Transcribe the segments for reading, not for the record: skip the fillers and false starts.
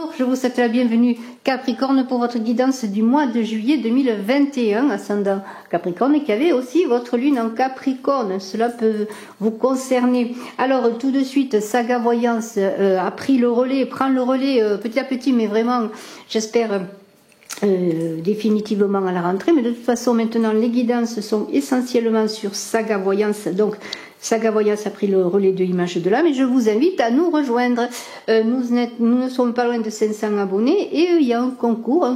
Bonjour, je vous souhaite la bienvenue Capricorne pour votre guidance du mois de juillet 2021, ascendant Capricorne, et qui avait aussi votre lune en Capricorne. Cela peut vous concerner. Alors tout de suite, Saga Voyance a pris le relais, prend le relais petit à petit, mais vraiment, j'espère définitivement à la rentrée. Mais de toute façon, maintenant, les guidances sont essentiellement sur Saga Voyance. Donc, Saga Voyance a pris le relais de l'image de l'âme et je vous invite à nous rejoindre. Nous ne sommes pas loin de 500 abonnés et il y a un concours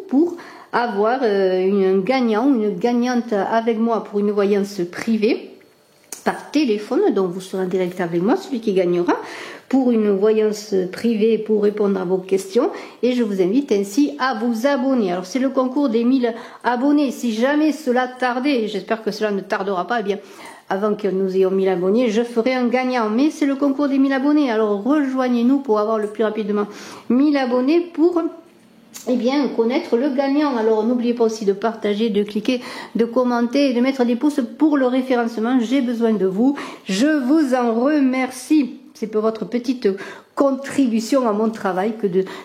pour avoir un gagnant ou une gagnante avec moi pour une voyance privée par téléphone. Donc vous serez en direct avec moi, celui qui gagnera, pour une voyance privée pour répondre à vos questions. Et je vous invite ainsi à vous abonner. Alors c'est le concours des 1000 abonnés. Si jamais cela tardait, j'espère que cela ne tardera pas, eh bien avant que nous ayons 1000 abonnés, je ferai un gagnant. Mais c'est le concours des 1000 abonnés. Alors rejoignez-nous pour avoir le plus rapidement 1000 abonnés pour connaître le gagnant. Alors n'oubliez pas aussi de partager, de cliquer, de commenter et de mettre des pouces pour le référencement. J'ai besoin de vous. Je vous en remercie. C'est pour votre petite contribution à mon travail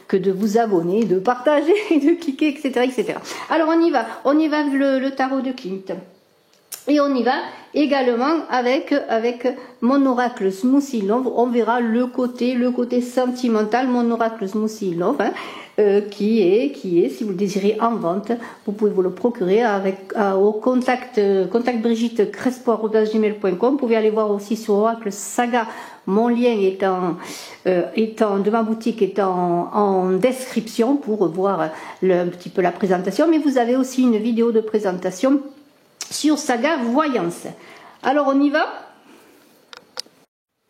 que de vous abonner, de partager, de cliquer, etc., etc. Alors on y va avec le tarot de Klimt. Et on y va également avec mon oracle Smoothie Love. On verra le côté sentimental, mon oracle Smoothie Love, qui est, si vous le désirez, en vente. Vous pouvez vous le procurer au contact Brigitte Crespo@gmail.com. Vous pouvez aller voir aussi sur Oracle Saga. Mon lien de ma boutique est en description pour voir un petit peu la présentation. Mais vous avez aussi une vidéo de présentation sur Saga Voyance. Alors on y va.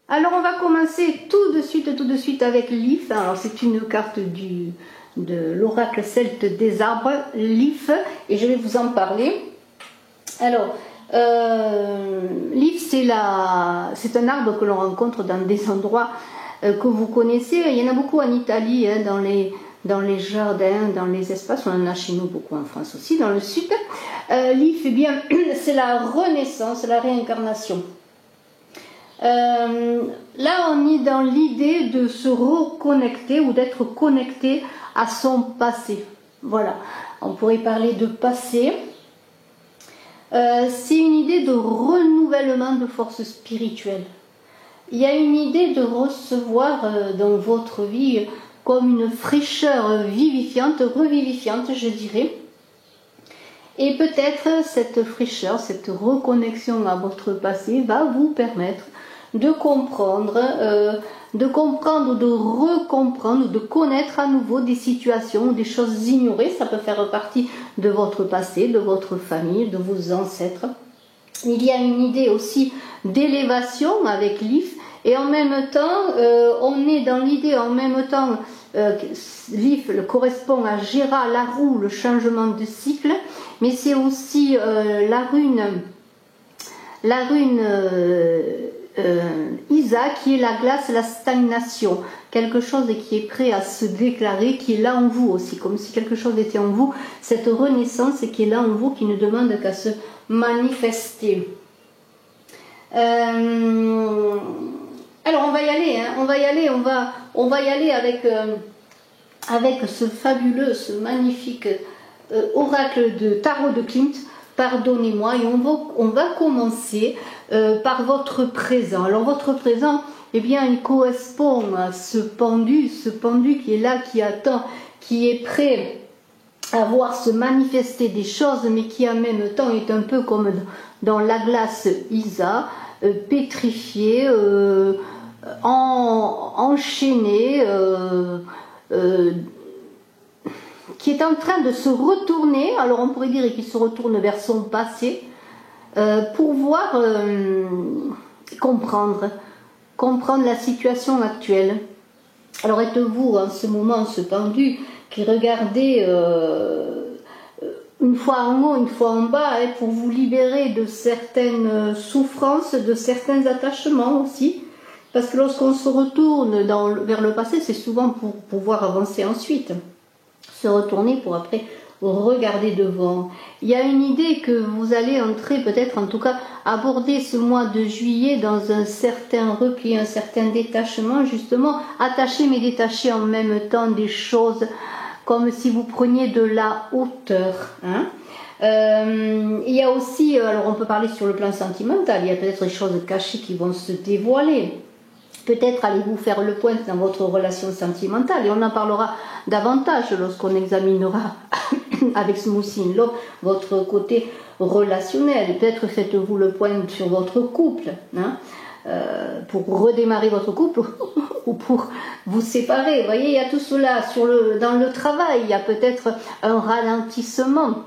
Alors on va commencer tout de suite avec l'If. Alors c'est une carte de l'oracle celte des arbres, l'If, et je vais vous en parler. Alors l'If, c'est un arbre que l'on rencontre dans des endroits que vous connaissez. Il y en a beaucoup en Italie, hein, dans les jardins, dans les espaces. On en a chez nous beaucoup en France aussi, dans le sud. L'If, eh bien, c'est la renaissance, la réincarnation. Là, on est dans l'idée de se reconnecter ou d'être connecté à son passé. Voilà, on pourrait parler de passé. C'est une idée de renouvellement de force spirituelle. Il y a une idée de recevoir dans votre vie comme une fraîcheur vivifiante, revivifiante, je dirais. Et peut-être cette fraîcheur, cette reconnexion à votre passé va vous permettre de comprendre, de recomprendre, de connaître à nouveau des situations ou des choses ignorées. Ça peut faire partie de votre passé, de votre famille, de vos ancêtres. Il y a une idée aussi d'élévation avec l'If. Et en même temps, on est dans l'idée, en même temps, l'If correspond à Géra, la roue, le changement de cycle, mais c'est aussi la rune Isa, qui est la glace, la stagnation, quelque chose qui est prêt à se déclarer, qui est là en vous aussi, comme si quelque chose était en vous, cette renaissance qui est là en vous, qui ne demande qu'à se manifester. Alors on va y aller, hein. on va y aller avec ce fabuleux, ce magnifique oracle de tarot de Klimt. Pardonnez-moi, et on va commencer par votre présent. Alors votre présent, eh bien, il correspond à ce pendu qui est là, qui attend, qui est prêt à voir se manifester des choses, mais qui en même temps est un peu comme dans la glace Isa, pétrifié, enchaîné, qui est en train de se retourner. Alors on pourrait dire qu'il se retourne vers son passé pour voir, comprendre la situation actuelle. Alors êtes-vous en ce moment, ce pendu, qui regardez une fois en haut, une fois en bas, hein, pour vous libérer de certaines souffrances, de certains attachements aussi. Parce que lorsqu'on se retourne vers le passé, c'est souvent pour pouvoir avancer ensuite. Se retourner pour après regardez devant. Il y a une idée que vous allez entrer, peut-être en tout cas, aborder ce mois de juillet dans un certain repli, un certain détachement, justement, attacher mais détacher en même temps des choses, comme si vous preniez de la hauteur. Hein. Il y a aussi, alors on peut parler sur le plan sentimental, il y a peut-être des choses cachées qui vont se dévoiler. Peut-être allez-vous faire le point dans votre relation sentimentale et on en parlera davantage lorsqu'on examinera avec Smoothing Love votre côté relationnel. Peut-être faites-vous le point sur votre couple, hein, pour redémarrer votre couple ou pour vous séparer. Vous voyez, il y a tout cela dans le travail. Il y a peut-être un ralentissement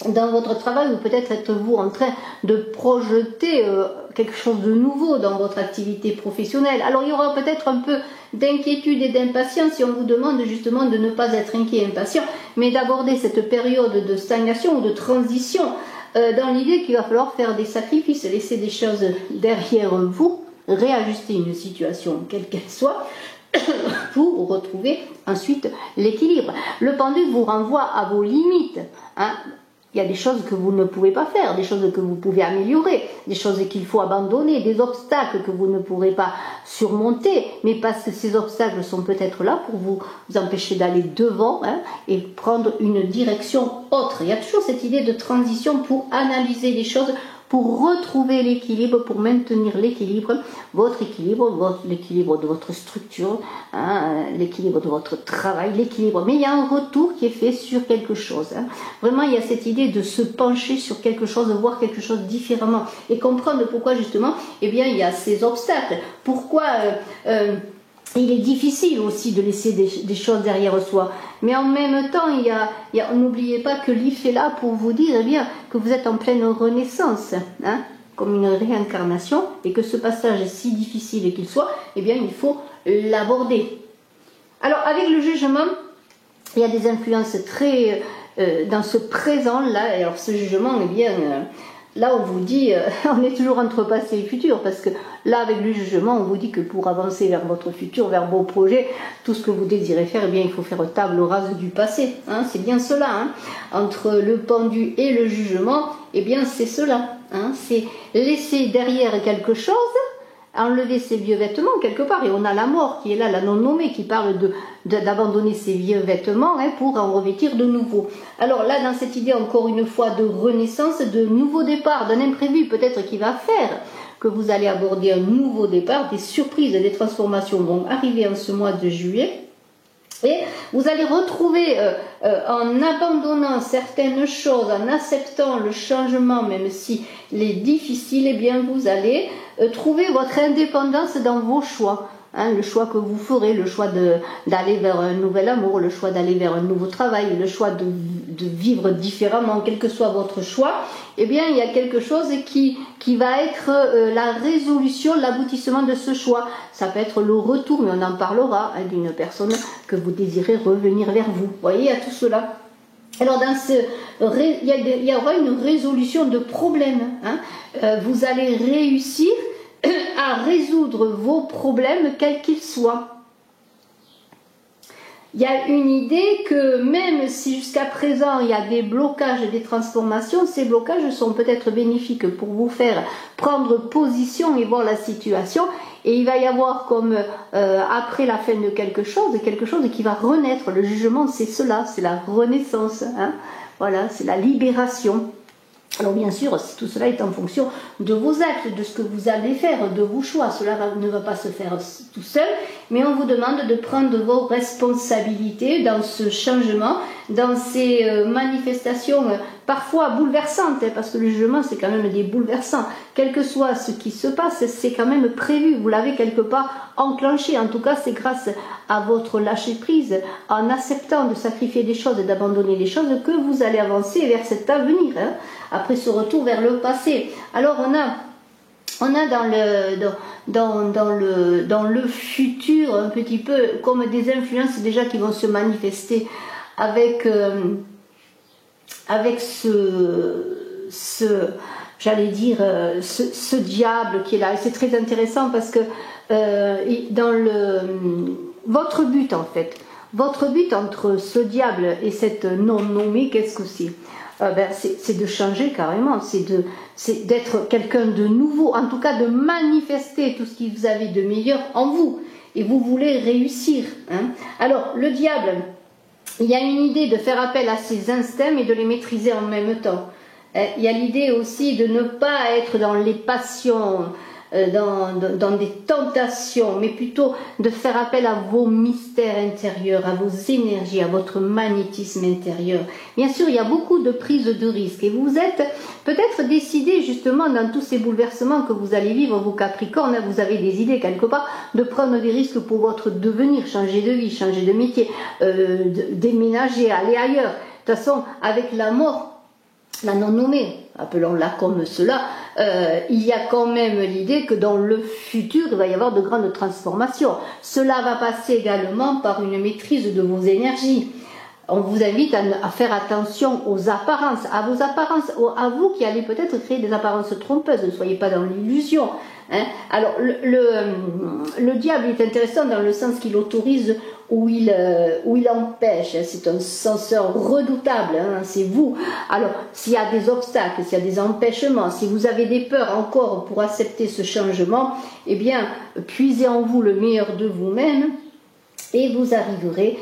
dans votre travail ou peut-être êtes-vous en train de projeter quelque chose de nouveau dans votre activité professionnelle. Alors il y aura peut-être un peu d'inquiétude et d'impatience si on vous demande justement de ne pas être inquiet et impatient, mais d'aborder cette période de stagnation ou de transition dans l'idée qu'il va falloir faire des sacrifices, laisser des choses derrière vous, réajuster une situation quelle qu'elle soit, pour retrouver ensuite l'équilibre. Le pendule vous renvoie à vos limites. Hein. Il y a des choses que vous ne pouvez pas faire, des choses que vous pouvez améliorer, des choses qu'il faut abandonner, des obstacles que vous ne pourrez pas surmonter, mais parce que ces obstacles sont peut-être là pour vous empêcher d'aller devant, hein, et prendre une direction autre. Il y a toujours cette idée de transition pour analyser les choses, pour retrouver l'équilibre, pour maintenir l'équilibre, votre équilibre, l'équilibre de votre structure, hein, l'équilibre de votre travail, l'équilibre. Mais il y a un retour qui est fait sur quelque chose. Hein. Vraiment, il y a cette idée de se pencher sur quelque chose, de voir quelque chose différemment et comprendre pourquoi justement, eh bien, il y a ces obstacles. Pourquoi il est difficile aussi de laisser des choses derrière soi. Mais en même temps, n'oubliez pas que l'IF est là pour vous dire eh bien, que vous êtes en pleine renaissance, hein, comme une réincarnation, et que ce passage, si difficile qu'il soit, eh bien, il faut l'aborder. Alors, avec le jugement, il y a des influences très dans ce présent-là. Alors, ce jugement, eh bien... là, on vous dit, on est toujours entre passé et futur, parce que là, avec le jugement, on vous dit que pour avancer vers votre futur, vers vos projets, tout ce que vous désirez faire, eh bien, il faut faire table rase du passé. Hein, c'est bien cela. Hein. Entre le pendu et le jugement, eh bien, c'est cela. Hein, c'est laisser derrière quelque chose, enlever ses vieux vêtements quelque part, et on a la mort qui est là, la non-nommée, qui parle d'abandonner ses vieux vêtements, hein, pour en revêtir de nouveaux. Alors là, dans cette idée, encore une fois, de renaissance, de nouveau départ, d'un imprévu peut-être qui va faire que vous allez aborder un nouveau départ, des surprises, des transformations vont arriver en ce mois de juillet. Et vous allez retrouver, en abandonnant certaines choses, en acceptant le changement, même si il est difficile, eh bien vous allez trouver votre indépendance dans vos choix. Hein, le choix que vous ferez, le choix d'aller vers un nouvel amour, le choix d'aller vers un nouveau travail, le choix de vivre différemment, quel que soit votre choix, eh bien il y a quelque chose qui va être la résolution, l'aboutissement de ce choix. Ça peut être le retour, mais on en parlera, hein, d'une personne que vous désirez revenir vers vous. Vous voyez, il y a tout cela. Alors il y aura une résolution de problèmes. Hein. Vous allez réussir à résoudre vos problèmes, quels qu'ils soient. Il y a une idée que même si jusqu'à présent il y a des blocages et des transformations, ces blocages sont peut-être bénéfiques pour vous faire prendre position et voir la situation. Et il va y avoir comme après la fin de quelque chose qui va renaître. Le jugement, c'est cela, c'est la renaissance. Hein. Voilà, c'est la libération. Alors bien sûr, tout cela est en fonction de vos actes, de ce que vous allez faire, de vos choix. Cela ne va pas se faire tout seul, mais on vous demande de prendre vos responsabilités dans ce changement, dans ces manifestations parfois bouleversantes, hein, parce que le jugement c'est quand même des bouleversants. Quel que soit ce qui se passe, c'est quand même prévu, vous l'avez quelque part enclenché. En tout cas, c'est grâce à votre lâcher-prise, en acceptant de sacrifier des choses et d'abandonner des choses, que vous allez avancer vers cet avenir, hein, après ce retour vers le passé. Alors on a dans le futur un petit peu comme des influences déjà qui vont se manifester avec j'allais dire ce diable qui est là. Et c'est très intéressant parce que dans votre but en fait, votre but entre ce diable et cette non-nommée, qu'est-ce que c'est? C'est de changer carrément, c'est d'être quelqu'un de nouveau, en tout cas de manifester tout ce que vous avez de meilleur en vous, et vous voulez réussir. Hein. Alors, le diable, il y a une idée de faire appel à ses instincts, mais de les maîtriser en même temps. Il y a l'idée aussi de ne pas être dans les passions, dans des tentations, mais plutôt de faire appel à vos mystères intérieurs, à vos énergies, à votre magnétisme intérieur. Bien sûr, il y a beaucoup de prises de risques et vous êtes peut-être décidé justement dans tous ces bouleversements que vous allez vivre, vos Capricornes, vous avez des idées quelque part de prendre des risques pour votre devenir, changer de vie, changer de métier, déménager, aller ailleurs. De toute façon, avec la mort, la non-nommée, appelons-la comme cela, il y a quand même l'idée que dans le futur, il va y avoir de grandes transformations. Cela va passer également par une maîtrise de vos énergies. On vous invite à faire attention aux apparences, à vos apparences, à vous qui allez peut-être créer des apparences trompeuses, ne soyez pas dans l'illusion. Hein. Alors, le diable est intéressant dans le sens qu'il autorise ou il empêche. C'est un censeur redoutable, hein, c'est vous. Alors, s'il y a des obstacles, s'il y a des empêchements, si vous avez des peurs encore pour accepter ce changement, eh bien, puisez en vous le meilleur de vous-même et vous arriverez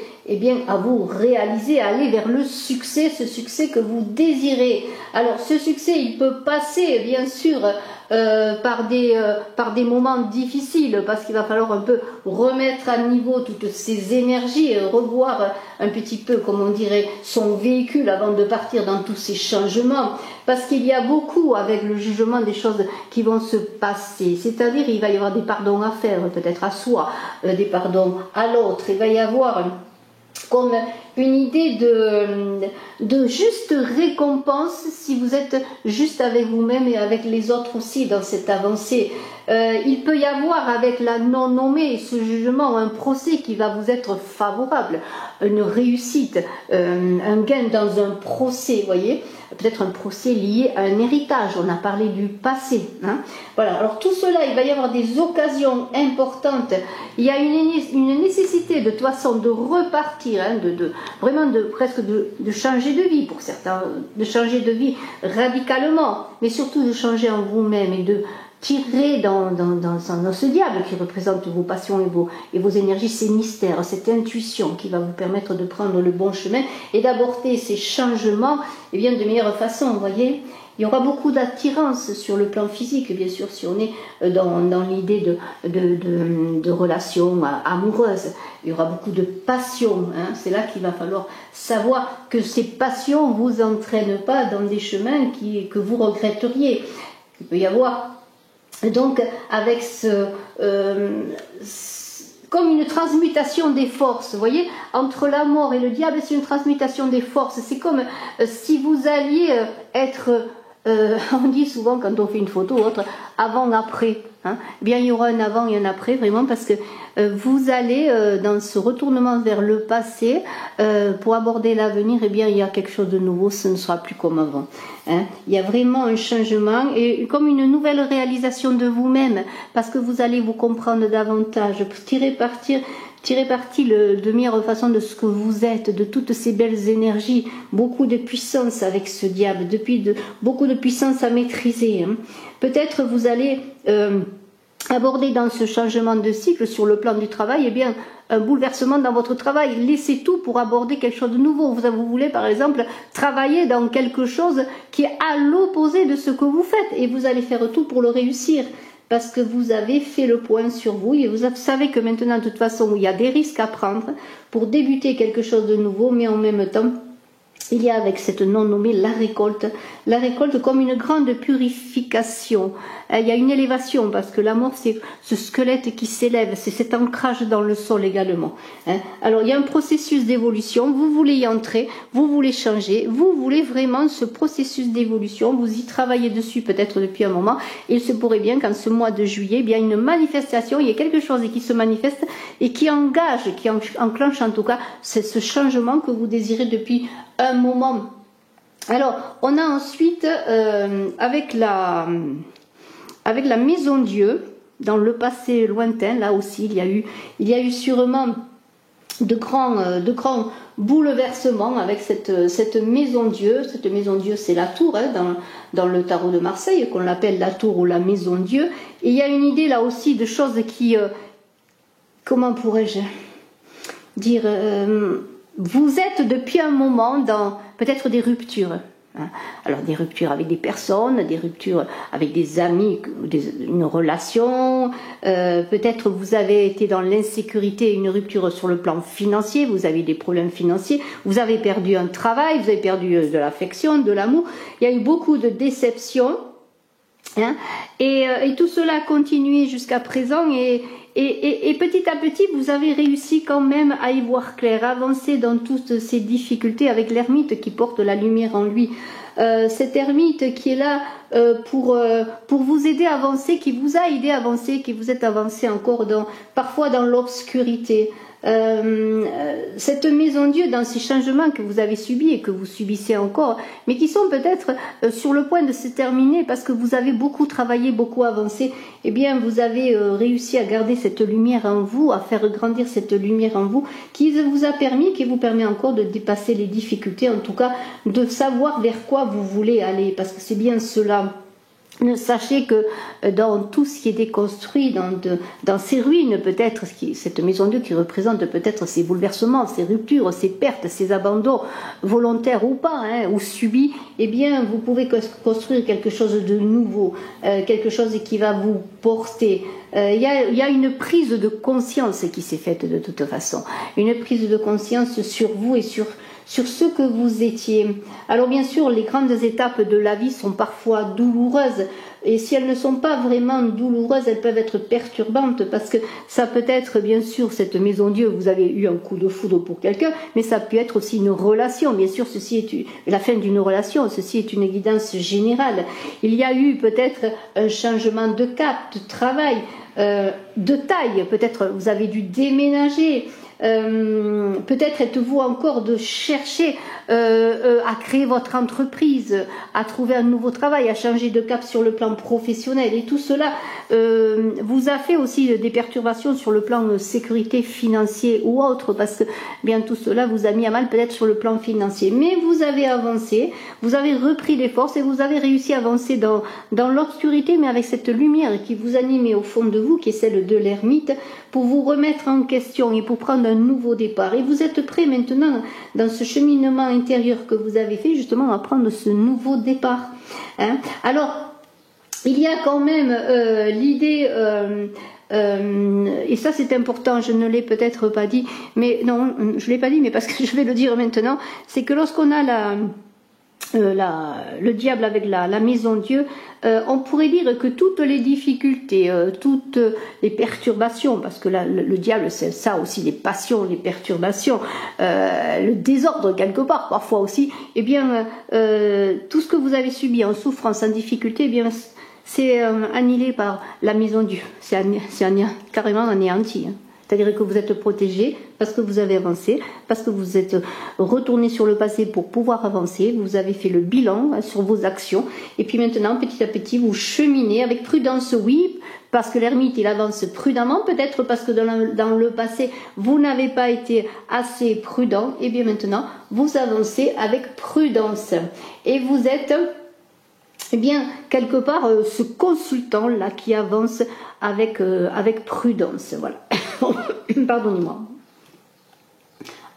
à vous réaliser, à aller vers le succès, ce succès que vous désirez. Alors, ce succès, il peut passer, bien sûr, par des moments difficiles, parce qu'il va falloir un peu remettre à niveau toutes ces énergies, revoir un petit peu, comme on dirait, son véhicule avant de partir dans tous ces changements, parce qu'il y a beaucoup avec le jugement des choses qui vont se passer, c'est-à-dire il va y avoir des pardons à faire, peut-être à soi, des pardons à l'autre, il va y avoir comme une idée de juste récompense si vous êtes juste avec vous-même et avec les autres aussi dans cette avancée. Il peut y avoir avec la non-nommée, ce jugement, un procès qui va vous être favorable, une réussite, un gain dans un procès, vous voyez, peut-être un procès lié à un héritage, on a parlé du passé. Hein. Voilà, alors tout cela, il va y avoir des occasions importantes, il y a une nécessité de toute façon de repartir, hein, vraiment presque de changer de vie pour certains, de changer de vie radicalement, mais surtout de changer en vous-même et de tirer dans ce diable qui représente vos passions et vos énergies, ces mystères, cette intuition qui va vous permettre de prendre le bon chemin et d'aborder ces changements de meilleure façon, vous voyez. Il y aura beaucoup d'attirance sur le plan physique, bien sûr, si on est dans l'idée de relations amoureuses. Il y aura beaucoup de passion. Hein. C'est là qu'il va falloir savoir que ces passions ne vous entraînent pas dans des chemins que vous regretteriez. Il peut y avoir donc avec comme une transmutation des forces, vous voyez, entre la mort et le diable, c'est une transmutation des forces. C'est comme si vous alliez être, on dit souvent quand on fait une photo ou autre, avant-après. Hein. Eh bien, il y aura un avant et un après, vraiment, parce que vous allez, dans ce retournement vers le passé, pour aborder l'avenir, eh bien, il y a quelque chose de nouveau, ce ne sera plus comme avant. Hein. Il y a vraiment un changement, et comme une nouvelle réalisation de vous-même, parce que vous allez vous comprendre davantage, tirer parti de meilleure façon de ce que vous êtes, de toutes ces belles énergies, beaucoup de puissance avec ce diable, beaucoup de puissance à maîtriser. Hein. Peut-être vous allez aborder dans ce changement de cycle sur le plan du travail, un bouleversement dans votre travail. Laissez tout pour aborder quelque chose de nouveau. Vous voulez par exemple travailler dans quelque chose qui est à l'opposé de ce que vous faites et vous allez faire tout pour le réussir. Parce que vous avez fait le point sur vous et vous savez que maintenant, de toute façon, il y a des risques à prendre pour débuter quelque chose de nouveau, mais en même temps, il y a avec cette non-nommée la récolte comme une grande purification. Il y a une élévation parce que la mort c'est ce squelette qui s'élève, c'est cet ancrage dans le sol également. Alors il y a un processus d'évolution, vous voulez y entrer, vous voulez changer, vous voulez vraiment ce processus d'évolution, vous y travaillez dessus peut-être depuis un moment et il se pourrait bien qu'en ce mois de juillet, il y a une manifestation, il y a quelque chose qui se manifeste et qui engage, qui enclenche en tout cas c'est ce changement que vous désirez depuis un moment. Alors, on a ensuite, avec la Maison Dieu, dans le passé lointain, là aussi, il y a eu sûrement de grands bouleversements avec cette maison Dieu. Cette maison Dieu, c'est la tour, hein, dans le tarot de Marseille, qu'on l'appelle la tour ou la maison Dieu. Et il y a une idée là aussi de choses qui, comment pourrais-je dire, vous êtes depuis un moment dans peut-être des ruptures. Alors des ruptures avec des personnes, des ruptures avec des amis, une relation, peut-être vous avez été dans l'insécurité, une rupture sur le plan financier, vous avez des problèmes financiers, vous avez perdu un travail, vous avez perdu de l'affection, de l'amour, il y a eu beaucoup de déceptions, hein, et tout cela a continué jusqu'à présent et petit à petit, vous avez réussi quand même à y voir clair, à avancer dans toutes ces difficultés avec l'ermite qui porte la lumière en lui. Cet ermite qui est là pour vous aider à avancer, qui vous a aidé à avancer, qui vous êtes avancé encore parfois dans l'obscurité. Cette maison Dieu, dans ces changements que vous avez subis et que vous subissez encore, mais qui sont peut-être sur le point de se terminer parce que vous avez beaucoup travaillé, beaucoup avancé, eh bien vous avez réussi à garder cette lumière en vous, à faire grandir cette lumière en vous, qui vous a permis, qui vous permet encore de dépasser les difficultés, en tout cas de savoir vers quoi vous voulez aller, parce que c'est bien cela. Sachez que dans tout ce qui est déconstruit, dans ces ruines peut-être, cette maison Dieu qui représente peut-être ces bouleversements, ces ruptures, ces pertes, ces abandons, volontaires ou pas, hein, ou subis, eh bien vous pouvez construire quelque chose de nouveau, quelque chose qui va vous porter. Il y a une prise de conscience qui s'est faite de toute façon, une prise de conscience sur vous et sur ce que vous étiez. Alors bien sûr, les grandes étapes de la vie sont parfois douloureuses, et si elles ne sont pas vraiment douloureuses, elles peuvent être perturbantes, parce que ça peut être, bien sûr, cette maison Dieu, vous avez eu un coup de foudre pour quelqu'un, mais ça peut être aussi une relation. Bien sûr, ceci est la fin d'une relation, ceci est une guidance générale. Il y a eu peut-être un changement de cap, de travail, de taille, peut-être vous avez dû déménager, peut-être êtes-vous encore de chercher à créer votre entreprise, à trouver un nouveau travail, à changer de cap sur le plan professionnel, et tout cela vous a fait aussi des perturbations sur le plan sécurité financier ou autre, parce que bien tout cela vous a mis à mal peut-être sur le plan financier, mais vous avez avancé, vous avez repris des forces et vous avez réussi à avancer dans l'obscurité, mais avec cette lumière qui vous animait au fond de vous, qui est celle de l'ermite, pour vous remettre en question et pour prendre un nouveau départ. Et vous êtes prêt maintenant, dans ce cheminement intérieur que vous avez fait, justement à prendre ce nouveau départ. Hein? Alors, il y a quand même l'idée, et ça c'est important, je ne l'ai peut-être pas dit, mais non, je ne l'ai pas dit, mais parce que je vais le dire maintenant, c'est que lorsqu'on a le diable avec la maison Dieu, on pourrait dire que toutes les difficultés, toutes les perturbations, parce que le diable c'est ça aussi, les passions, les perturbations, le désordre quelque part parfois aussi, eh bien tout ce que vous avez subi en souffrance, en difficulté, eh bien c'est annihilé par la maison Dieu, c'est carrément anéanti. C'est-à-dire que vous êtes protégé parce que vous avez avancé, parce que vous êtes retourné sur le passé pour pouvoir avancer, vous avez fait le bilan sur vos actions, et puis maintenant, petit à petit, vous cheminez avec prudence, oui, parce que l'ermite, il avance prudemment, peut-être parce que dans le passé, vous n'avez pas été assez prudent, et bien maintenant, vous avancez avec prudence. Et vous êtes... eh bien, quelque part, ce consultant-là qui avance avec prudence, voilà. Pardonnez-moi.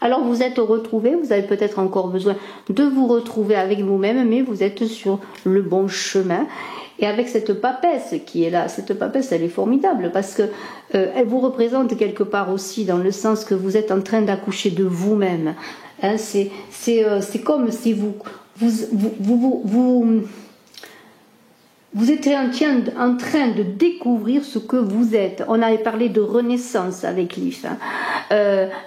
Alors, vous êtes retrouvés, vous avez peut-être encore besoin de vous retrouver avec vous-même, mais vous êtes sur le bon chemin. Et avec cette papesse qui est là, cette papesse, elle est formidable, parce que elle vous représente quelque part aussi dans le sens que vous êtes en train d'accoucher de vous-même. Hein, c'est comme si vous êtes en train de découvrir ce que vous êtes. On avait parlé de renaissance avec Lif, hein,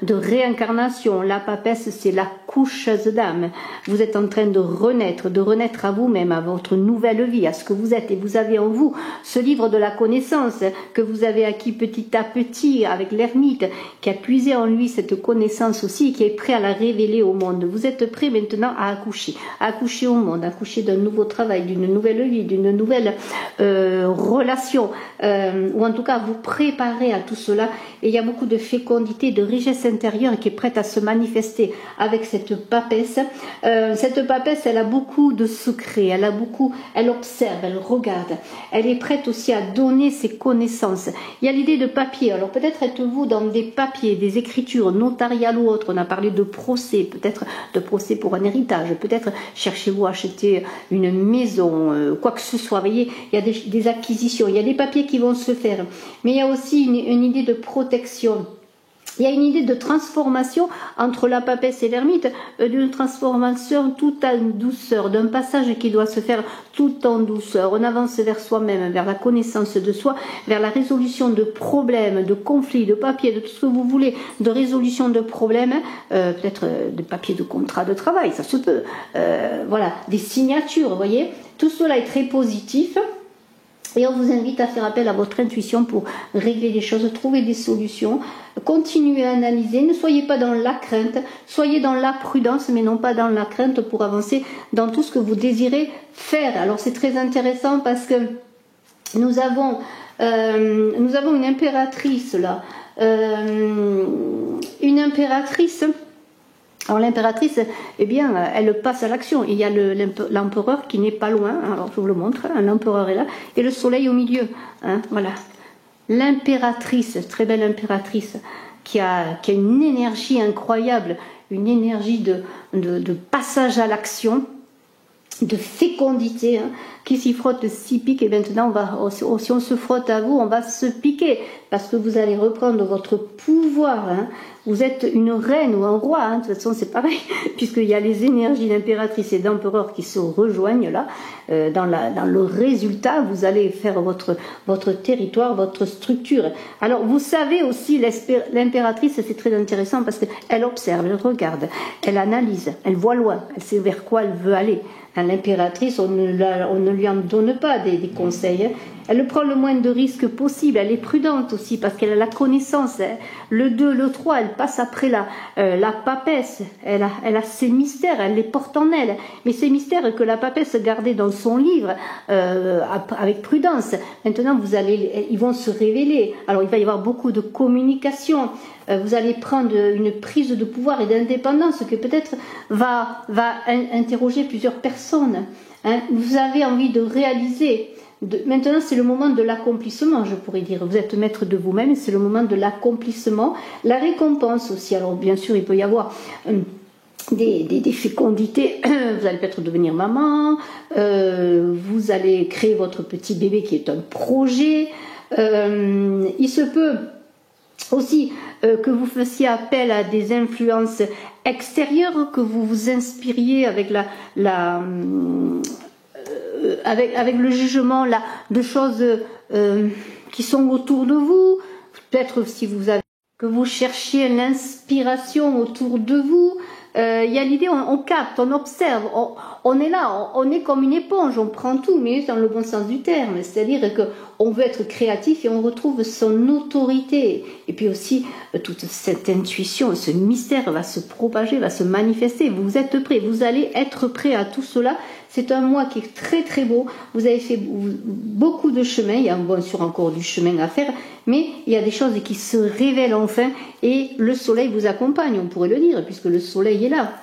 de réincarnation. La papesse, c'est la coucheuse d'âme. Vous êtes en train de renaître à vous-même, à votre nouvelle vie, à ce que vous êtes. Et vous avez en vous ce livre de la connaissance que vous avez acquis petit à petit avec l'ermite, qui a puisé en lui cette connaissance aussi, et qui est prêt à la révéler au monde. Vous êtes prêt maintenant à accoucher au monde, à accoucher d'un nouveau travail, d'une nouvelle vie, d'une nouvelle relation, ou en tout cas vous préparer à tout cela. Et il y a beaucoup de fécondité, de richesse intérieure qui est prête à se manifester avec cette papesse. Cette papesse, elle a beaucoup de secrets, elle observe, elle regarde. Elle est prête aussi à donner ses connaissances. Il y a l'idée de papier. Alors peut-être êtes-vous dans des papiers, des écritures notariales ou autres. On a parlé de procès, peut-être de procès pour un héritage. Peut-être cherchez-vous à acheter une maison, quoi que ce soit. Vous voyez, il y a des acquisitions, il y a des papiers qui vont se faire. Mais il y a aussi une idée de protection. Il y a une idée de transformation entre la papesse et l'ermite, d'une transformation tout en douceur, d'un passage qui doit se faire tout en douceur. On avance vers soi-même, vers la connaissance de soi, vers la résolution de problèmes, de conflits, de papiers, de tout ce que vous voulez, de résolution de problèmes, peut-être de papiers de contrat de travail, ça se peut. Voilà, des signatures, vous voyez. Tout cela est très positif. Et on vous invite à faire appel à votre intuition pour régler les choses, trouver des solutions, continuer à analyser, ne soyez pas dans la crainte, soyez dans la prudence, mais non pas dans la crainte pour avancer dans tout ce que vous désirez faire. Alors c'est très intéressant parce que nous avons une impératrice là, une impératrice. Alors l'impératrice, eh bien, elle passe à l'action. Il y a l'empereur qui n'est pas loin, alors je vous le montre, hein, l'empereur est là, et le soleil au milieu. Hein, voilà. L'impératrice, très belle impératrice, qui a une énergie incroyable, une énergie de passage à l'action, de fécondité, hein, qui s'y frotte s'y pique, et maintenant si on se frotte à vous, on va se piquer, parce que vous allez reprendre votre pouvoir, hein. Vous êtes une reine ou un roi, hein. De toute façon c'est pareil, puisqu'il y a les énergies d'impératrice et d'empereur qui se rejoignent là, dans le résultat, vous allez faire votre territoire, votre structure. Alors vous savez aussi, l'impératrice, c'est très intéressant, parce qu'elle observe, elle regarde, elle analyse, elle voit loin, elle sait vers quoi elle veut aller. L'impératrice, on ne lui en donne pas des conseils. Elle prend le moins de risques possible. Elle est prudente aussi parce qu'elle a la connaissance. Le 2, le 3, elle passe après la papesse. Elle a ses mystères, elle les porte en elle. Mais ces mystères que la papesse gardait dans son livre avec prudence, maintenant ils vont se révéler. Alors il va y avoir beaucoup de communication. Vous allez prendre une prise de pouvoir et d'indépendance que peut-être va interroger plusieurs personnes. Hein. Vous avez envie de réaliser. Maintenant, c'est le moment de l'accomplissement, je pourrais dire. Vous êtes maître de vous-même, c'est le moment de l'accomplissement. La récompense aussi. Alors, bien sûr, il peut y avoir des fécondités. Vous allez peut-être devenir maman. Vous allez créer votre petit bébé qui est un projet. Il se peut aussi que vous fassiez appel à des influences extérieures, que vous vous inspiriez avec avec le jugement là, de choses qui sont autour de vous. Peut-être si vous avez que vous cherchiez l'inspiration autour de vous. Il y a l'idée, on capte, on observe, on est là, on est comme une éponge, on prend tout, mais dans le bon sens du terme, c'est-à-dire qu'on veut être créatif et on retrouve son autorité. Et puis aussi, toute cette intuition, ce mystère va se propager, va se manifester. Vous êtes prêts, vous allez être prêts à tout cela. C'est un mois qui est très très beau. Vous avez fait beaucoup de chemin. Il y a bien sûr encore du chemin à faire, mais il y a des choses qui se révèlent enfin et le soleil vous accompagne, on pourrait le dire, puisque le soleil est là.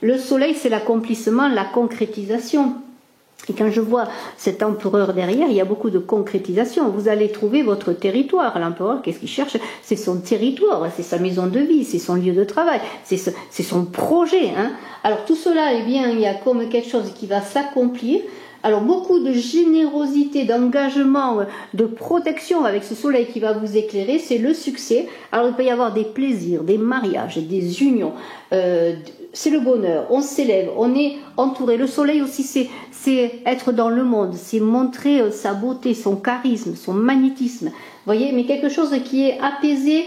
Le soleil, c'est l'accomplissement, la concrétisation. Et quand je vois cet empereur derrière, il y a beaucoup de concrétisation. Vous allez trouver votre territoire. L'empereur, qu'est-ce qu'il cherche? C'est son territoire, c'est sa maison de vie, c'est son lieu de travail, c'est son projet. Hein. Alors tout cela, eh bien, il y a comme quelque chose qui va s'accomplir. Alors beaucoup de générosité, d'engagement, de protection avec ce soleil qui va vous éclairer, c'est le succès. Alors il peut y avoir des plaisirs, des mariages, des unions, c'est le bonheur, on s'élève, on est entouré. Le soleil aussi c'est être dans le monde, c'est montrer sa beauté, son charisme, son magnétisme. Vous voyez, mais quelque chose qui est apaisé,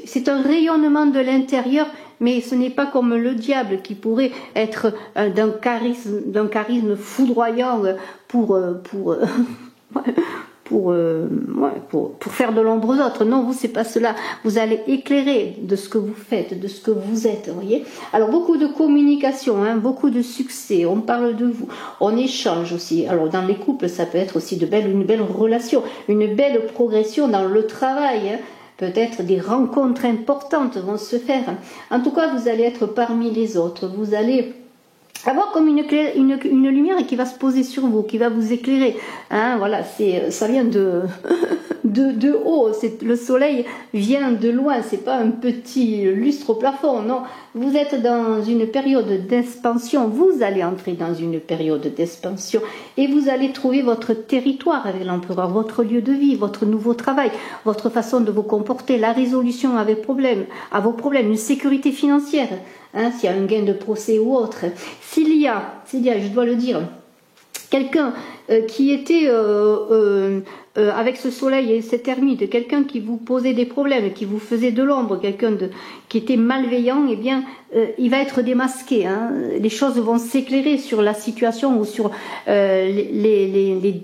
c'est un rayonnement de l'intérieur. Mais ce n'est pas comme le diable qui pourrait être d'un charisme foudroyant pour faire de l'ombre aux autres. Non, vous, c'est pas cela. Vous allez éclairer de ce que vous faites, de ce que vous êtes, vous voyez. Alors, beaucoup de communication, hein, beaucoup de succès. On parle de vous. On échange aussi. Alors, dans les couples, ça peut être aussi une belle relation, une belle progression dans le travail, hein. peut-être des rencontres importantes vont se faire. En tout cas, vous allez être parmi les autres. Vous allez avoir comme une lumière qui va se poser sur vous, qui va vous éclairer. Hein, voilà, ça vient de haut. Le soleil vient de loin. C'est pas un petit lustre au plafond. Non, vous êtes dans une période d'expansion. Vous allez entrer dans une période d'expansion et vous allez trouver votre territoire avec l'empereur, votre lieu de vie, votre nouveau travail, votre façon de vous comporter, la résolution à vos problèmes, une sécurité financière. Hein, s'il y a un gain de procès ou autre, s'il y a, je dois le dire, quelqu'un qui était avec ce soleil et cette ermite, quelqu'un qui vous posait des problèmes, qui vous faisait de l'ombre, quelqu'un qui était malveillant, eh bien, il va être démasqué. Hein. Les choses vont s'éclairer sur la situation ou sur les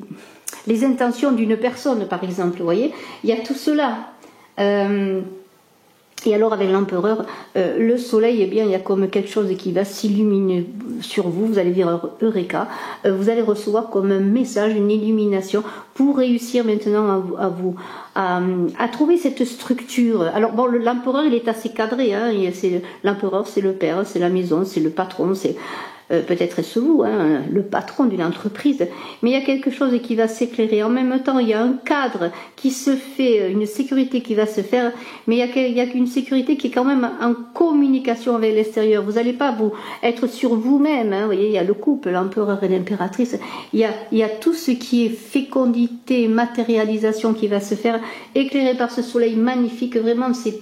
intentions d'une personne, par exemple. Vous voyez, il y a tout cela. Et alors avec l'empereur, le soleil, eh bien, il y a comme quelque chose qui va s'illuminer sur vous. Vous allez dire Eureka. Vous allez recevoir comme un message, une illumination pour réussir maintenant à trouver cette structure. Alors bon, l'empereur, il est assez cadré. Hein, l'empereur, c'est le père, c'est la maison, c'est le patron, c'est peut-être est-ce vous, hein, le patron d'une entreprise, mais il y a quelque chose qui va s'éclairer. En même temps, il y a un cadre qui se fait, une sécurité qui va se faire, mais il y a une sécurité qui est quand même en communication avec l'extérieur. Vous n'allez pas vous être sur vous-même. Hein, vous voyez, il y a le couple, l'empereur et l'impératrice. Il y a tout ce qui est fécondité, matérialisation qui va se faire, éclairé par ce soleil magnifique. Vraiment, c'est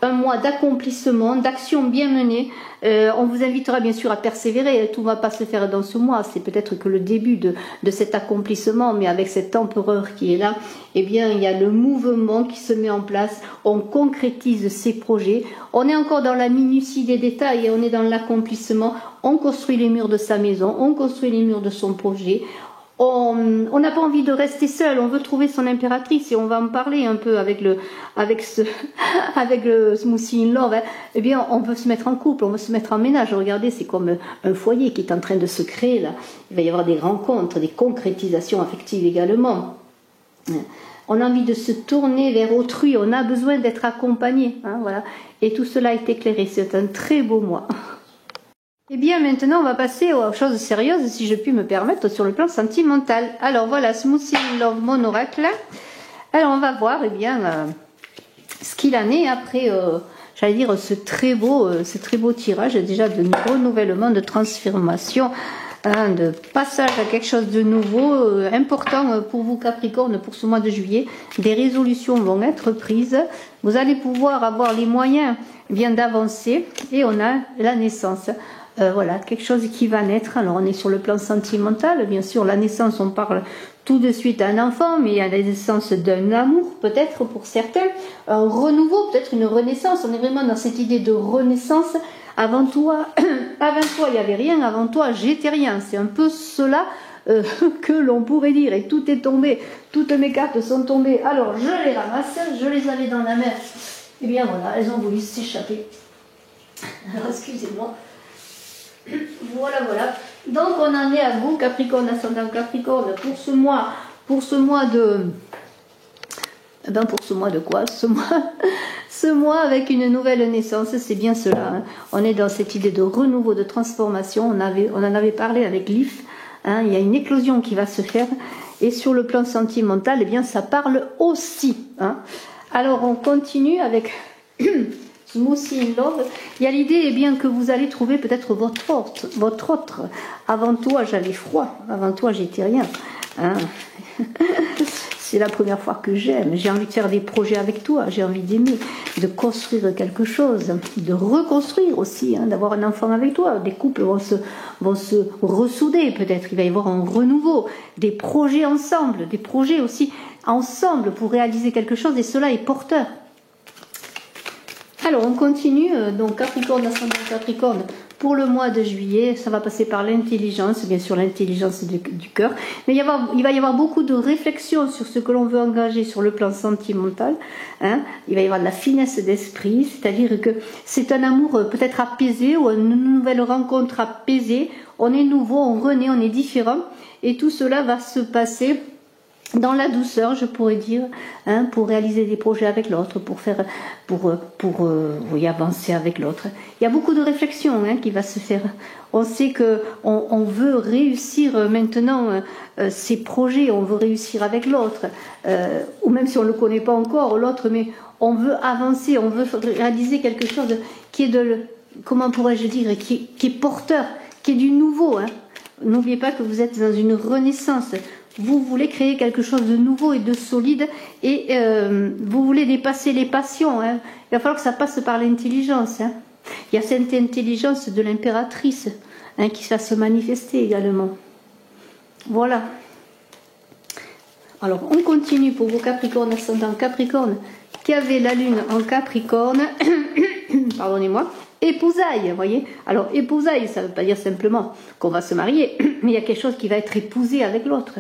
un mois d'accomplissement, d'action bien menée. On vous invitera bien sûr à persévérer, tout ne va pas se faire dans ce mois, c'est peut-être que le début de cet accomplissement, mais avec cet empereur qui est là, eh bien il y a le mouvement qui se met en place, on concrétise ses projets, on est encore dans la minutie des détails et on est dans l'accomplissement, on construit les murs de sa maison, on construit les murs de son projet. On n'a pas envie de rester seul, on veut trouver son impératrice et on va en parler un peu avec le Smoothie in Love. Hein. Eh bien, on veut se mettre en couple, on veut se mettre en ménage. Regardez, c'est comme un foyer qui est en train de se créer là. Il va y avoir des rencontres, des concrétisations affectives également. On a envie de se tourner vers autrui, on a besoin d'être accompagné. Hein, voilà. Et tout cela est éclairé, c'est un très beau mois. Eh bien, maintenant, on va passer aux choses sérieuses, si je puis me permettre, sur le plan sentimental. Alors, voilà, Smoothie in Love, mon oracle. Alors, on va voir, eh bien, ce qu'il en est après, j'allais dire, ce très beau tirage, déjà de renouvellement, de transformation, hein, de passage à quelque chose de nouveau, important pour vous, Capricorne, pour ce mois de juillet. Des résolutions vont être prises. Vous allez pouvoir avoir les moyens, bien d'avancer. Et on a la naissance. Voilà, quelque chose qui va naître. Alors on est sur le plan sentimental, bien sûr, la naissance, on parle tout de suite d'un enfant, mais il y a la naissance d'un amour, peut-être pour certains, un renouveau, peut-être une renaissance. On est vraiment dans cette idée de renaissance. Avant toi, il n'y avait rien, avant toi, j'étais rien. C'est un peu cela que l'on pourrait dire. Et tout est tombé, toutes mes cartes sont tombées. Alors je les ramasse, je les avais dans la main. Et bien voilà, elles ont voulu s'échapper. Alors excusez-moi. Voilà. Donc on en est à vous, Capricorne, ascendant Capricorne, pour ce mois de... Eh ben pour ce mois de quoi? Ce mois avec une nouvelle naissance, c'est bien cela. Hein. On est dans cette idée de renouveau, de transformation. On en avait parlé avec Lif. Hein, il y a une éclosion qui va se faire. Et sur le plan sentimental, eh bien ça parle aussi. Hein. Alors on continue avec... Smoothie in Love, il y a l'idée eh bien, que vous allez trouver peut-être votre autre. Avant toi, j'avais froid. Avant toi, j'étais rien. Hein. C'est la première fois que j'aime. J'ai envie de faire des projets avec toi. J'ai envie d'aimer, de construire quelque chose, de reconstruire aussi, hein, d'avoir un enfant avec toi. Des couples vont se ressouder peut-être. Il va y avoir un renouveau, des projets ensemble, des projets aussi ensemble pour réaliser quelque chose. Et cela est porteur. Alors on continue, donc Capricorne, ascendant Capricorne, pour le mois de juillet, ça va passer par l'intelligence, bien sûr l'intelligence du cœur, mais il va y avoir beaucoup de réflexion sur ce que l'on veut engager sur le plan sentimental, hein. Il va y avoir de la finesse d'esprit, c'est-à-dire que c'est un amour peut-être apaisé ou une nouvelle rencontre apaisée, on est nouveau, on renaît, on est différent, et tout cela va se passer dans la douceur, je pourrais dire, hein, pour réaliser des projets avec l'autre, pour oui, avancer avec l'autre. Il y a beaucoup de réflexion hein, qui va se faire. On sait que on veut réussir maintenant ces projets, on veut réussir avec l'autre, ou même si on ne le connaît pas encore l'autre, mais on veut avancer, on veut réaliser quelque chose qui est comment pourrais-je dire, qui est porteur, qui est du nouveau. Hein. N'oubliez pas que vous êtes dans une renaissance. Vous voulez créer quelque chose de nouveau et de solide et vous voulez dépasser les passions. Hein. Il va falloir que ça passe par l'intelligence. Hein. Il y a cette intelligence de l'impératrice hein, qui va se manifester également. Voilà. Alors, on continue pour vos Capricornes, ascendant Capricorne, qui avaient la Lune en Capricorne. Pardonnez-moi. Épousailles, vous voyez. Alors, épousailles, ça ne veut pas dire simplement qu'on va se marier, mais il y a quelque chose qui va être épousé avec l'autre.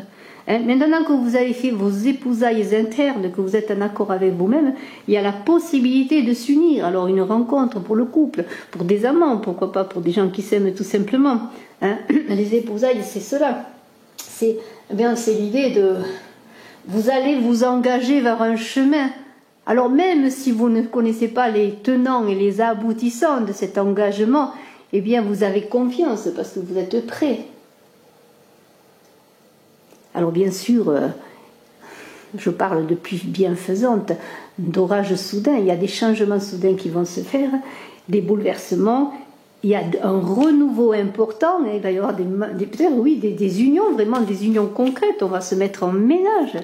Hein, maintenant que vous avez fait vos épousailles internes, que vous êtes en accord avec vous-même, il y a la possibilité de s'unir. Alors, une rencontre pour le couple, pour des amants, pourquoi pas pour des gens qui s'aiment tout simplement. Hein. Les épousailles, c'est cela. C'est l'idée de... Vous allez vous engager vers un chemin. Alors même si vous ne connaissez pas les tenants et les aboutissants de cet engagement, eh bien vous avez confiance parce que vous êtes prêts. Alors bien sûr, je parle de pluie bienfaisante, d'orages soudains, il y a des changements soudains qui vont se faire, des bouleversements, il y a un renouveau important, et il va y avoir peut-être oui, des unions, vraiment des unions concrètes, on va se mettre en ménage.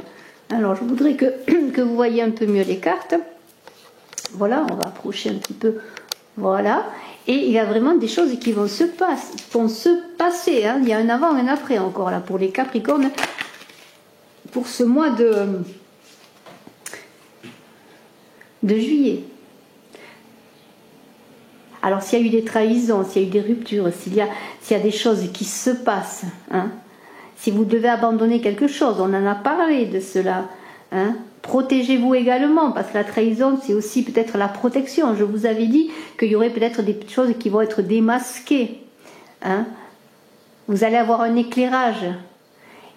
Alors je voudrais que vous voyez un peu mieux les cartes. Voilà, on va approcher un petit peu. Voilà. Et il y a vraiment des choses qui vont se passer. Hein. Il y a un avant et un après encore là pour les Capricornes. Pour ce mois de juillet. Alors s'il y a eu des trahisons, s'il y a eu des ruptures, s'il y a des choses qui se passent, hein, si vous devez abandonner quelque chose, on en a parlé de cela. Hein. Protégez-vous également, parce que la trahison, c'est aussi peut-être la protection. Je vous avais dit qu'il y aurait peut-être des choses qui vont être démasquées. Hein. Vous allez avoir un éclairage.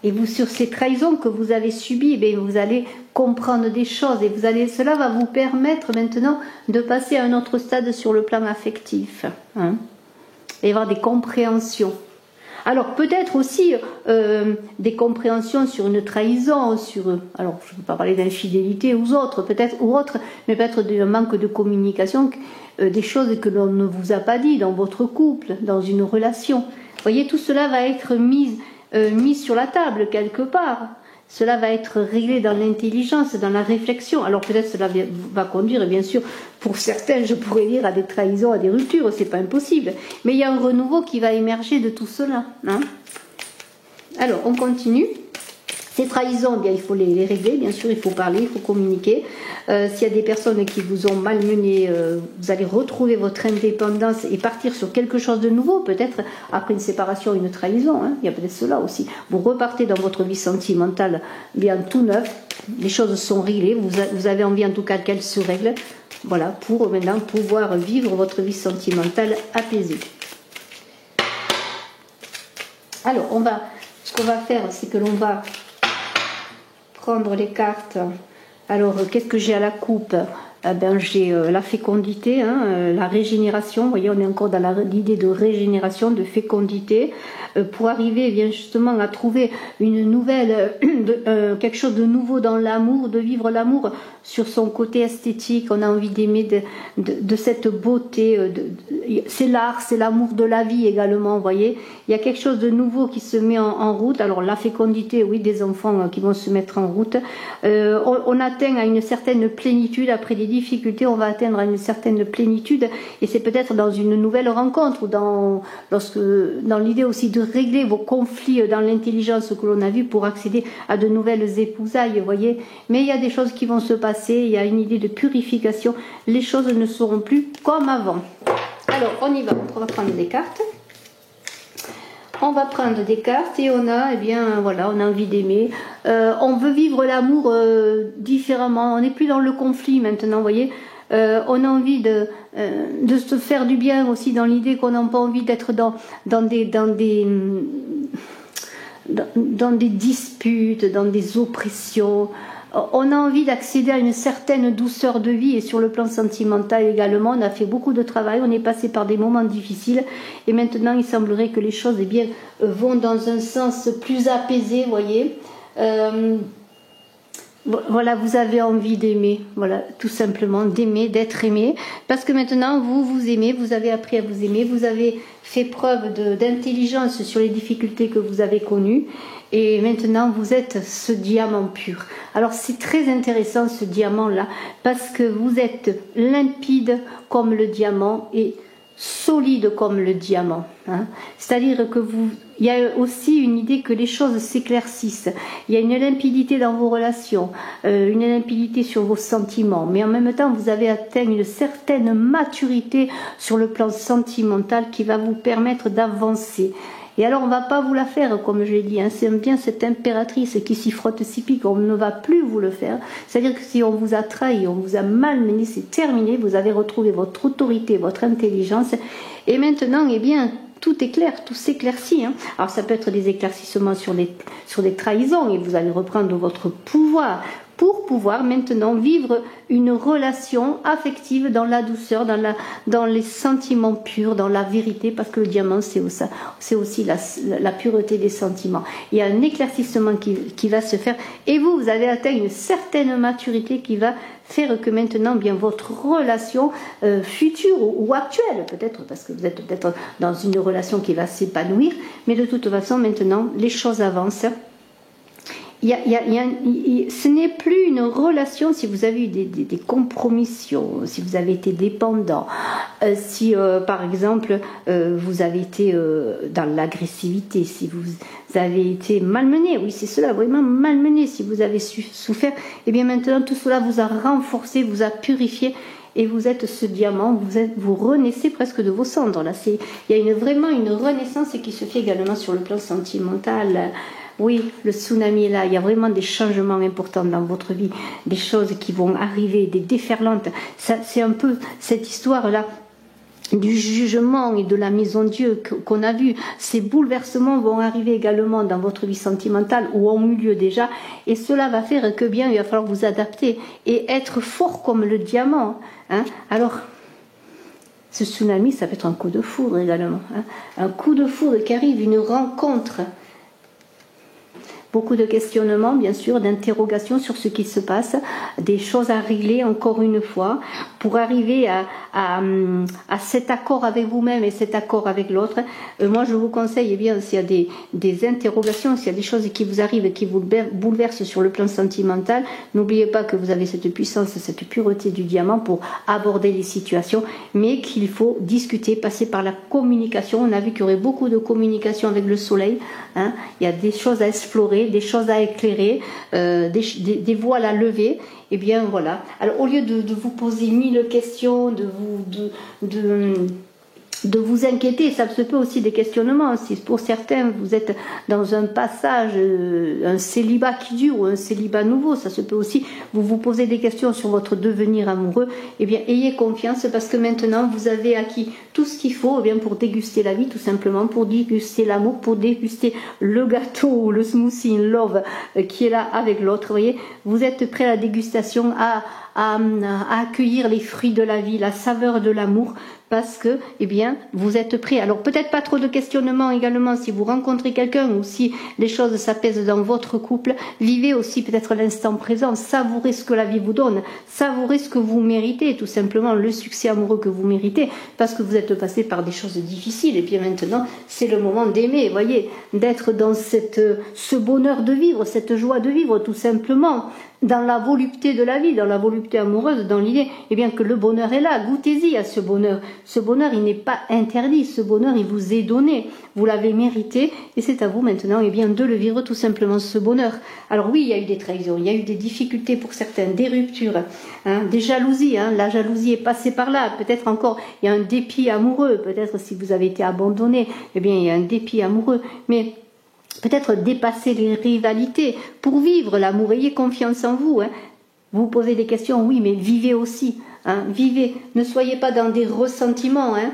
Et vous, sur ces trahisons que vous avez subies, eh vous allez comprendre des choses. Et cela va vous permettre maintenant de passer à un autre stade sur le plan affectif. Hein. Et avoir des compréhensions. Alors peut-être aussi des compréhensions sur une trahison, alors je ne veux pas parler d'infidélité aux autres, mais peut-être d'un manque de communication, des choses que l'on ne vous a pas dit dans votre couple, dans une relation. Vous voyez, tout cela va être mis sur la table quelque part. Cela va être réglé dans l'intelligence, dans la réflexion. Alors peut-être cela va conduire, bien sûr, pour certains, je pourrais dire, à des trahisons, à des ruptures, c'est pas impossible. Mais il y a un renouveau qui va émerger de tout cela. Hein. Alors, on continue. Ces trahisons, bien, il faut les régler, bien sûr, il faut parler, il faut communiquer. S'il y a des personnes qui vous ont malmené, vous allez retrouver votre indépendance et partir sur quelque chose de nouveau, peut-être après une séparation, une trahison, hein, il y a peut-être cela aussi. Vous repartez dans votre vie sentimentale bien tout neuf, les choses sont réglées, vous avez envie en tout cas qu'elles se règlent, voilà, pour maintenant pouvoir vivre votre vie sentimentale apaisée. Alors, ce qu'on va faire, c'est que l'on va prendre les cartes. Alors, qu'est-ce que j'ai à la coupe? J'ai la fécondité, hein, la régénération. Vous voyez, on est encore dans l'idée de régénération, de fécondité, pour arriver eh bien justement à trouver une nouvelle, quelque chose de nouveau dans l'amour, de vivre l'amour sur son côté esthétique. On a envie d'aimer de cette beauté. C'est l'art, c'est l'amour de la vie également. Vous voyez, il y a quelque chose de nouveau qui se met en route. Alors la fécondité, oui, des enfants qui vont se mettre en route. On atteint à une certaine plénitude après des difficultés, on va atteindre une certaine plénitude et c'est peut-être dans une nouvelle rencontre ou dans l'idée aussi de régler vos conflits dans l'intelligence que l'on a vu pour accéder à de nouvelles épousailles, vous voyez. Mais il y a des choses qui vont se passer, il y a une idée de purification, les choses ne seront plus comme avant. Alors on y va, on va prendre des cartes. On va prendre des cartes et on a, eh bien, voilà, on a envie d'aimer. On veut vivre l'amour différemment. On n'est plus dans le conflit maintenant, vous voyez. On a envie de se faire du bien aussi dans l'idée qu'on n'a pas envie d'être dans des dans des disputes, dans des oppressions. On a envie d'accéder à une certaine douceur de vie, et sur le plan sentimental également, on a fait beaucoup de travail, on est passé par des moments difficiles, et maintenant il semblerait que les choses vont dans un sens plus apaisé, voyez. Voilà, vous avez envie d'aimer, voilà, tout simplement, d'aimer, d'être aimé, parce que maintenant vous aimez, vous avez appris à vous aimer, vous avez fait preuve d'intelligence sur les difficultés que vous avez connues, et maintenant vous êtes ce diamant pur. Alors c'est très intéressant ce diamant-là, parce que vous êtes limpide comme le diamant et solide comme le diamant, hein. C'est-à-dire que il y a aussi une idée que les choses s'éclaircissent, il y a une limpidité dans vos relations, une limpidité sur vos sentiments, mais en même temps vous avez atteint une certaine maturité sur le plan sentimental qui va vous permettre d'avancer. Et alors on ne va pas vous la faire, comme je l'ai dit, hein. C'est bien cette impératrice qui s'y frotte si pique, on ne va plus vous le faire. C'est-à-dire que si on vous a trahi, on vous a malmené, c'est terminé, vous avez retrouvé votre autorité, votre intelligence, et maintenant, eh bien, tout est clair, tout s'éclaircit, hein. Alors ça peut être des éclaircissements sur des trahisons, et vous allez reprendre votre pouvoir pour pouvoir maintenant vivre une relation affective dans la douceur, dans les sentiments purs, dans la vérité, parce que le diamant c'est aussi la pureté des sentiments. Il y a un éclaircissement qui va se faire, et vous avez atteint une certaine maturité qui va faire que maintenant, bien, votre relation future ou actuelle, peut-être, parce que vous êtes peut-être dans une relation qui va s'épanouir, mais de toute façon, maintenant, les choses avancent. Ce n'est plus une relation si vous avez eu des compromissions, si vous avez été dépendant, si par exemple vous avez été dans l'agressivité, si vous avez été malmené, oui c'est cela, vraiment malmené, si vous avez souffert, et bien maintenant tout cela vous a renforcé, vous a purifié, et vous êtes ce diamant, vous renaissez presque de vos cendres. Là, il y a vraiment une renaissance qui se fait également sur le plan sentimental. Oui, le tsunami est là, il y a vraiment des changements importants dans votre vie, des choses qui vont arriver, des déferlantes. C'est un peu cette histoire-là du jugement et de la maison Dieu qu'on a vu. Ces bouleversements vont arriver également dans votre vie sentimentale ou ont eu lieu déjà, et cela va faire que bien, il va falloir vous adapter et être fort comme le diamant, hein. Alors, ce tsunami, ça peut être un coup de foudre également, hein. Un coup de foudre qui arrive, une rencontre. Beaucoup de questionnements, bien sûr, d'interrogations sur ce qui se passe, des choses à régler encore une fois, pour arriver à cet accord avec vous-même et cet accord avec l'autre. Moi, je vous conseille, eh bien, s'il y a des interrogations, s'il y a des choses qui vous arrivent, qui vous bouleversent sur le plan sentimental, n'oubliez pas que vous avez cette puissance, cette pureté du diamant pour aborder les situations, mais qu'il faut discuter, passer par la communication. On a vu qu'il y aurait beaucoup de communication avec le soleil, hein. Il y a des choses à explorer, des choses à éclairer, des voiles à lever, et bien voilà. Alors au lieu de vous poser 1000 questions, de vous inquiéter, ça se peut aussi des questionnements. Si pour certains vous êtes dans un passage, un célibat qui dure ou un célibat nouveau, ça se peut aussi vous poser des questions sur votre devenir amoureux. Eh bien, ayez confiance, parce que maintenant vous avez acquis tout ce qu'il faut, eh bien, pour déguster la vie, tout simplement, pour déguster l'amour, pour déguster le gâteau ou le smoothie in love qui est là avec l'autre. Vous voyez, vous êtes prêt à la dégustation, à accueillir les fruits de la vie, la saveur de l'amour, parce que, eh bien, vous êtes prêt. Alors peut-être pas trop de questionnements également si vous rencontrez quelqu'un, ou si les choses s'apaisent dans votre couple. Vivez aussi peut-être l'instant présent, savourez ce que la vie vous donne, savourez ce que vous méritez, tout simplement le succès amoureux que vous méritez, parce que vous êtes passé par des choses difficiles, et bien maintenant c'est le moment d'aimer, voyez, d'être dans ce bonheur de vivre, cette joie de vivre, tout simplement, dans la volupté de la vie, dans la volupté amoureuse, dans l'idée, eh bien, que le bonheur est là. Goûtez-y à ce bonheur. Ce bonheur, il n'est pas interdit. Ce bonheur, il vous est donné. Vous l'avez mérité, et c'est à vous maintenant, eh bien, de le vivre tout simplement, ce bonheur. Alors oui, il y a eu des trahisons, il y a eu des difficultés pour certains, des ruptures, hein, des jalousies, hein. La jalousie est passée par là. Peut-être encore, il y a un dépit amoureux. Peut-être si vous avez été abandonné, eh bien, il y a un dépit amoureux. Mais peut-être dépasser les rivalités pour vivre l'amour. Ayez confiance en vous, hein. Vous posez des questions, oui, mais vivez aussi, hein. Vivez, ne soyez pas dans des ressentiments, hein.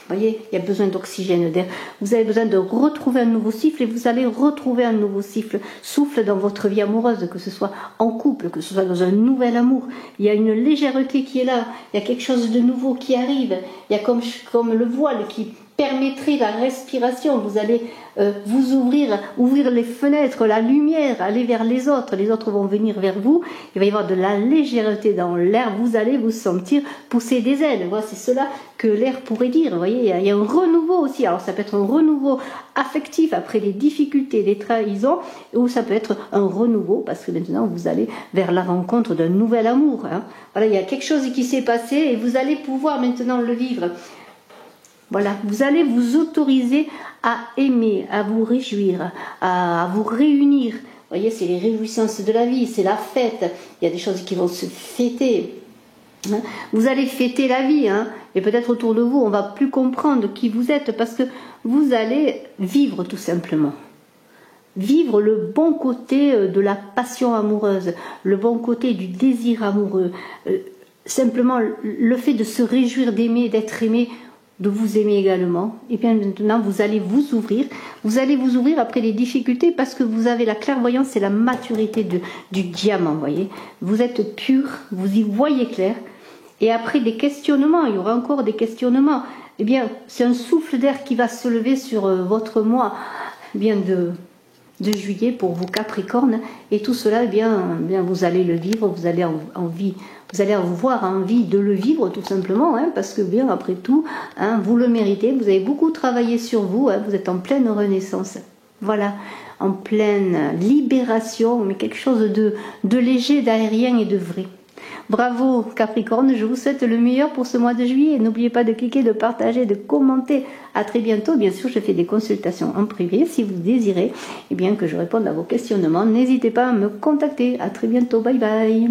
Vous voyez, il y a besoin d'oxygène, d'air. Vous avez besoin de retrouver un nouveau souffle et vous allez retrouver un nouveau souffle dans votre vie amoureuse, que ce soit en couple, que ce soit dans un nouvel amour. Il y a une légèreté qui est là, il y a quelque chose de nouveau qui arrive. Il y a comme le voile qui permettrait la respiration. Vous allez vous ouvrir les fenêtres, la lumière, aller vers les autres vont venir vers vous, il va y avoir de la légèreté dans l'air, vous allez vous sentir pousser des ailes. Voilà, c'est cela que l'air pourrait dire. Vous voyez, il y a un renouveau aussi. Alors ça peut être un renouveau affectif après les difficultés, les trahisons, ou ça peut être un renouveau parce que maintenant vous allez vers la rencontre d'un nouvel amour. Hein. Voilà, il y a quelque chose qui s'est passé et vous allez pouvoir maintenant le vivre. Voilà, vous allez vous autoriser à aimer, à vous réjouir, à vous réunir. Vous voyez, c'est les réjouissances de la vie, c'est la fête. Il y a des choses qui vont se fêter. Vous allez fêter la vie, hein, et peut-être autour de vous, on va plus comprendre qui vous êtes parce que vous allez vivre tout simplement. Vivre le bon côté de la passion amoureuse, le bon côté du désir amoureux. Simplement, le fait de se réjouir d'aimer, d'être aimé, de vous aimer également, et bien maintenant vous allez vous ouvrir après les difficultés parce que vous avez la clairvoyance et la maturité du diamant, voyez. Vous êtes pur, vous y voyez clair, et après des questionnements, il y aura encore des questionnements, eh bien c'est un souffle d'air qui va se lever sur votre mois bien de juillet pour vous Capricornes, et tout cela, eh bien vous allez le vivre, vous allez avoir envie de le vivre tout simplement, hein, parce que bien après tout, hein, vous le méritez, vous avez beaucoup travaillé sur vous, hein, vous êtes en pleine renaissance, voilà, en pleine libération, mais quelque chose de léger, d'aérien et de vrai. Bravo Capricorne, je vous souhaite le meilleur pour ce mois de juillet. N'oubliez pas de cliquer, de partager, de commenter. À très bientôt. Bien sûr, je fais des consultations en privé. Si vous désirez que je réponde à vos questionnements, n'hésitez pas à me contacter. À très bientôt. Bye bye.